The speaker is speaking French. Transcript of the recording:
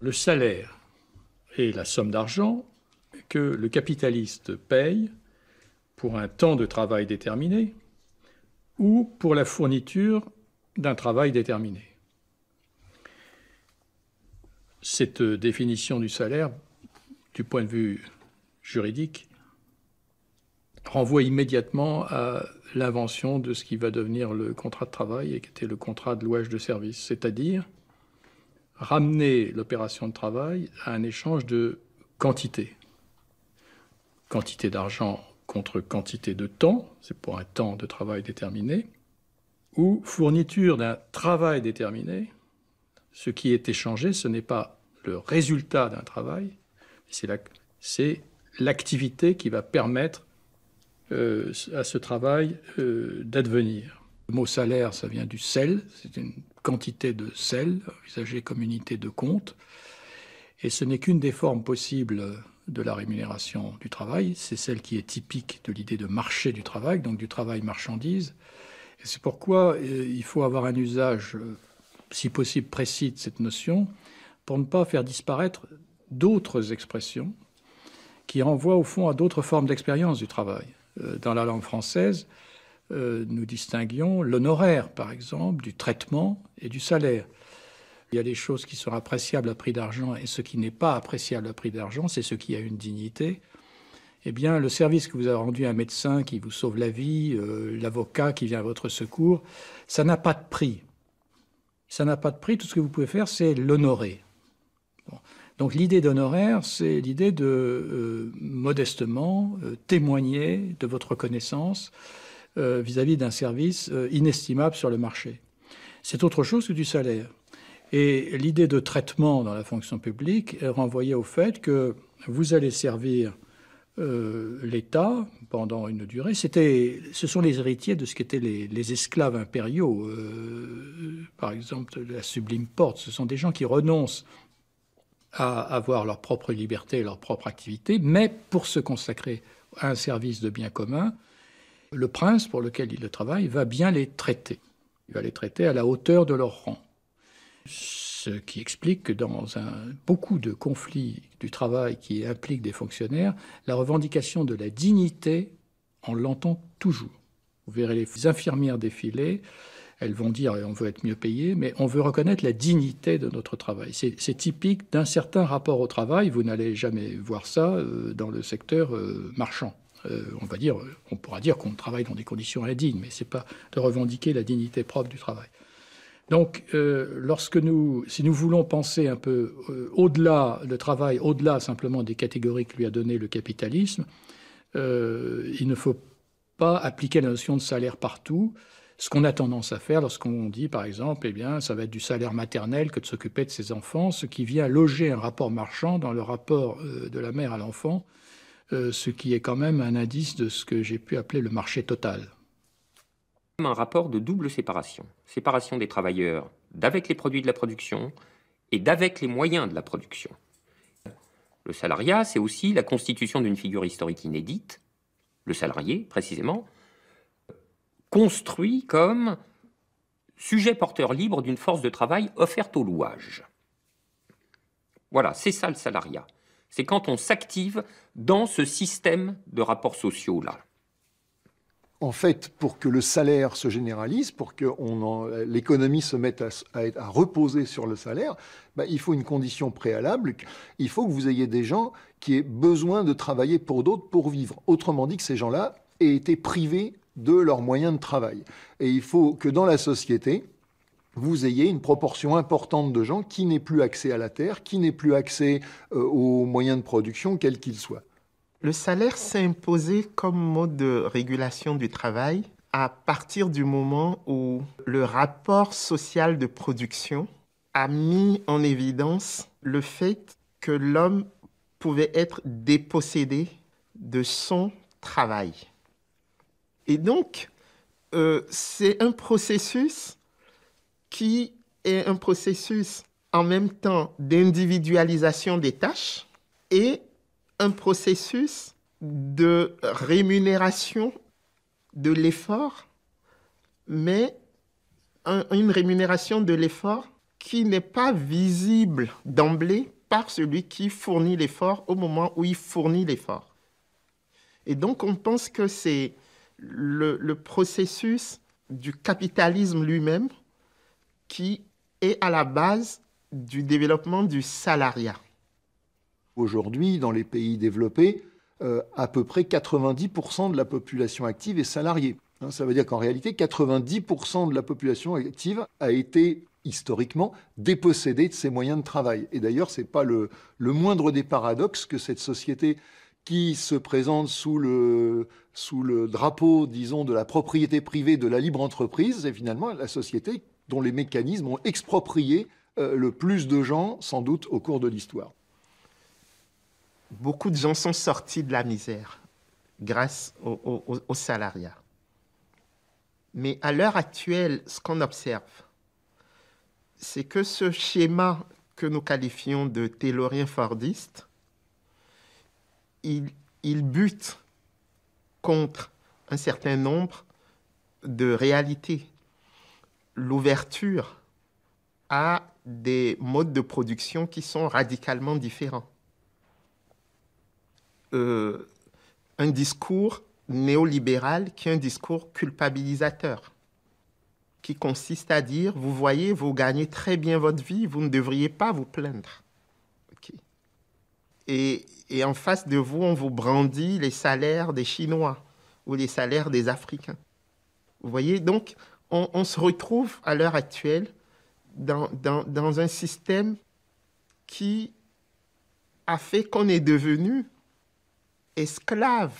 Le salaire est la somme d'argent que le capitaliste paye pour un temps de travail déterminé ou pour la fourniture d'un travail déterminé. Cette définition du salaire, du point de vue juridique, renvoie immédiatement à l'invention de ce qui va devenir le contrat de travail et qui était le contrat de louage de service, c'est-à-dire ramener l'opération de travail à un échange de quantité. Quantité d'argent contre quantité de temps, c'est pour un temps de travail déterminé, ou fourniture d'un travail déterminé. Ce qui est échangé, ce n'est pas le résultat d'un travail, c'est l'activité qui va permettre à ce travail d'advenir. Le mot salaire, ça vient du sel, c'est une quantité de sel, envisagée comme unité de compte, et ce n'est qu'une des formes possibles de la rémunération du travail, c'est celle qui est typique de l'idée de marché du travail, donc du travail marchandise. Et c'est pourquoi il faut avoir un usage, si possible, précis de cette notion, pour ne pas faire disparaître d'autres expressions qui renvoient au fond à d'autres formes d'expérience du travail. Dans la langue française, nous distinguions l'honoraire, par exemple, du traitement et du salaire. Il y a des choses qui sont appréciables à prix d'argent et ce qui n'est pas appréciable à prix d'argent, c'est ce qui a une dignité. Eh bien, le service que vous avez rendu à un médecin qui vous sauve la vie, l'avocat qui vient à votre secours, ça n'a pas de prix. Ça n'a pas de prix, tout ce que vous pouvez faire, c'est l'honorer. Bon. Donc l'idée d'honoraire, c'est l'idée de modestement témoigner de votre reconnaissance vis-à-vis d'un service inestimable sur le marché. C'est autre chose que du salaire. Et l'idée de traitement dans la fonction publique est renvoyée au fait que vous allez servir l'État pendant une durée. Ce sont les héritiers de ce qu'étaient les esclaves impériaux, par exemple de la Sublime Porte. Ce sont des gens qui renoncent à avoir leur propre liberté et leur propre activité, mais pour se consacrer à un service de bien commun, le prince pour lequel ils travaillent va bien les traiter. Il va les traiter à la hauteur de leur rang. Ce qui explique que dans beaucoup de conflits du travail qui impliquent des fonctionnaires, la revendication de la dignité, on l'entend toujours. Vous verrez les infirmières défiler, elles vont dire on veut être mieux payé, mais on veut reconnaître la dignité de notre travail. C'est typique d'un certain rapport au travail. Vous n'allez jamais voir ça dans le secteur marchand. On pourra dire qu'on travaille dans des conditions indignes, mais ce n'est pas de revendiquer la dignité propre du travail. Donc, si nous voulons penser un peu au-delà, le travail, au-delà simplement des catégories que lui a donné le capitalisme, il ne faut pas appliquer la notion de salaire partout. Ce qu'on a tendance à faire lorsqu'on dit, par exemple, eh bien, ça va être du salaire maternel que de s'occuper de ses enfants, ce qui vient loger un rapport marchand dans le rapport de la mère à l'enfant, ce qui est quand même un indice de ce que j'ai pu appeler le marché total. Un rapport de double séparation. Séparation des travailleurs d'avec les produits de la production et d'avec les moyens de la production. Le salariat, c'est aussi la constitution d'une figure historique inédite, le salarié précisément, construit comme sujet porteur libre d'une force de travail offerte au louage. Voilà, c'est ça le salariat. C'est quand on s'active dans ce système de rapports sociaux-là. En fait, pour que le salaire se généralise, pour que l'économie se mette à reposer sur le salaire, il faut une condition préalable. Il faut que vous ayez des gens qui aient besoin de travailler pour d'autres pour vivre. Autrement dit, que ces gens-là aient été privés de leurs moyens de travail. Et il faut que dans la société, vous ayez une proportion importante de gens qui n'aient plus accès à la terre, qui n'aient plus accès aux moyens de production, quels qu'ils soient. Le salaire s'est imposé comme mode de régulation du travail à partir du moment où le rapport social de production a mis en évidence le fait que l'homme pouvait être dépossédé de son travail. Et donc, c'est un processus qui est un processus en même temps d'individualisation des tâches et un processus de rémunération de l'effort, mais une rémunération de l'effort qui n'est pas visible d'emblée par celui qui fournit l'effort au moment où il fournit l'effort. Et donc, on pense que c'est le processus du capitalisme lui-même qui est à la base du développement du salariat. Aujourd'hui, dans les pays développés, à peu près 90% de la population active est salariée. Ça veut dire qu'en réalité, 90% de la population active a été historiquement dépossédée de ses moyens de travail. Et d'ailleurs, ce n'est pas le moindre des paradoxes que cette société qui se présente sous le drapeau, disons, de la propriété privée, de la libre entreprise, c'est finalement la société dont les mécanismes ont exproprié le plus de gens, sans doute, au cours de l'histoire. Beaucoup de gens sont sortis de la misère grâce au salariat. Mais à l'heure actuelle, ce qu'on observe, c'est que ce schéma que nous qualifions de taylorien-fordiste, il bute contre un certain nombre de réalités. L'ouverture à des modes de production qui sont radicalement différents. Un discours néolibéral qui est un discours culpabilisateur, qui consiste à dire, vous voyez, vous gagnez très bien votre vie, vous ne devriez pas vous plaindre. Okay. Et en face de vous, on vous brandit les salaires des Chinois ou les salaires des Africains. Vous voyez, donc, on se retrouve à l'heure actuelle dans un système qui a fait qu'on est devenu esclave